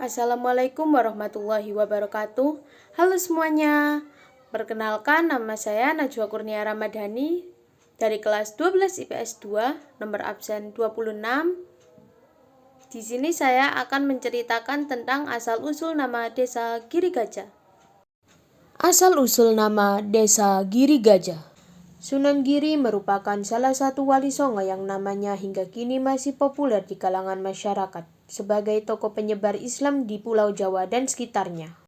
Assalamualaikum warahmatullahi wabarakatuh. Halo semuanya. Perkenalkan, nama saya Najwa Kurnia Ramadhani dari kelas 12 IPS 2, nomor absen 26. Di sini saya akan menceritakan tentang asal-usul nama Desa Girigajah. Asal-usul nama Desa Girigajah. Sunan Giri merupakan salah satu wali songo yang namanya hingga kini masih populer di kalangan masyarakat sebagai tokoh penyebar Islam di Pulau Jawa dan sekitarnya.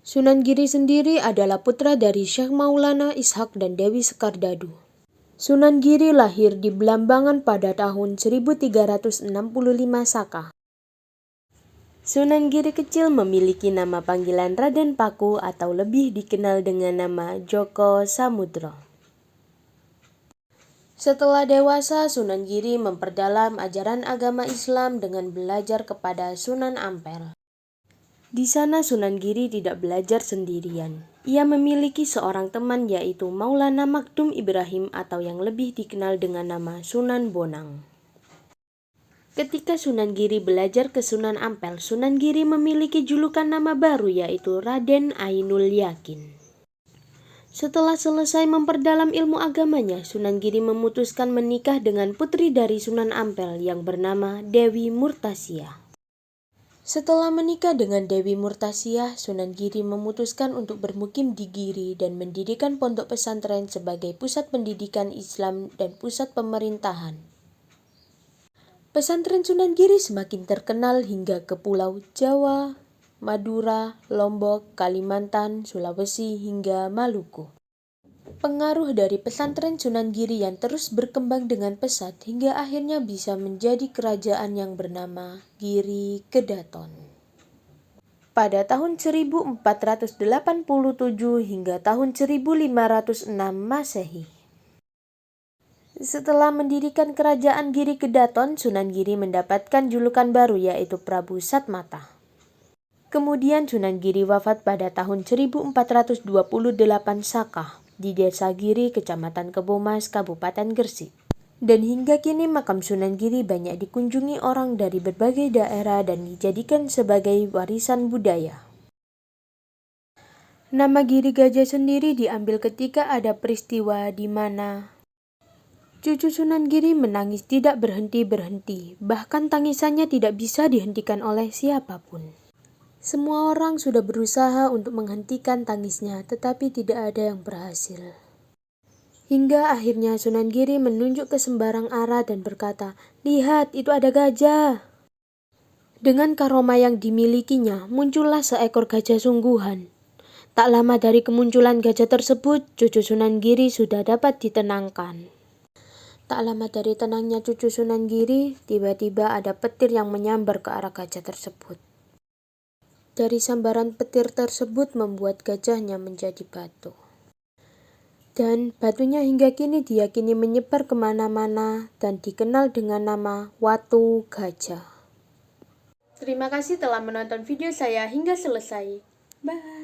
Sunan Giri sendiri adalah putra dari Syekh Maulana Ishak dan Dewi Sekardadu. Sunan Giri lahir di Blambangan pada tahun 1365 Saka. Sunan Giri kecil memiliki nama panggilan Raden Paku atau lebih dikenal dengan nama Joko Samudro. Setelah dewasa, Sunan Giri memperdalam ajaran agama Islam dengan belajar kepada Sunan Ampel. Di sana Sunan Giri tidak belajar sendirian. Ia memiliki seorang teman yaitu Maulana Makdum Ibrahim atau yang lebih dikenal dengan nama Sunan Bonang. Ketika Sunan Giri belajar ke Sunan Ampel, Sunan Giri memiliki julukan nama baru yaitu Raden Ainul Yakin. Setelah selesai memperdalam ilmu agamanya, Sunan Giri memutuskan menikah dengan putri dari Sunan Ampel yang bernama Dewi Murtasia. Setelah menikah dengan Dewi Murtasia, Sunan Giri memutuskan untuk bermukim di Giri dan mendirikan pondok pesantren sebagai pusat pendidikan Islam dan pusat pemerintahan. Pesantren Sunan Giri semakin terkenal hingga ke Pulau Jawa, Madura, Lombok, Kalimantan, Sulawesi, hingga Maluku. Pengaruh dari pesantren Sunan Giri yang terus berkembang dengan pesat hingga akhirnya bisa menjadi kerajaan yang bernama Giri Kedaton. Pada tahun 1487 hingga tahun 1506 Masehi. Setelah mendirikan kerajaan Giri Kedaton, Sunan Giri mendapatkan julukan baru yaitu Prabu Satmata. Kemudian Sunan Giri wafat pada tahun 1428 Saka di Desa Giri, Kecamatan Kebomas, Kabupaten Gresik. Dan hingga kini makam Sunan Giri banyak dikunjungi orang dari berbagai daerah dan dijadikan sebagai warisan budaya. Nama Girigajah sendiri diambil ketika ada peristiwa di mana cucu Sunan Giri menangis tidak berhenti-berhenti, bahkan tangisannya tidak bisa dihentikan oleh siapapun. Semua orang sudah berusaha untuk menghentikan tangisnya, tetapi tidak ada yang berhasil. Hingga akhirnya Sunan Giri menunjuk ke sembarang arah dan berkata, "Lihat, itu ada gajah." Dengan karomah yang dimilikinya, muncullah seekor gajah sungguhan. Tak lama dari kemunculan gajah tersebut, cucu Sunan Giri sudah dapat ditenangkan. Tak lama dari tenangnya cucu Sunan Giri, tiba-tiba ada petir yang menyambar ke arah gajah tersebut. Dari sambaran petir tersebut membuat gajahnya menjadi batu. Dan batunya hingga kini diyakini menyebar kemana-mana dan dikenal dengan nama Watu Gajah. Terima kasih telah menonton video saya hingga selesai. Bye.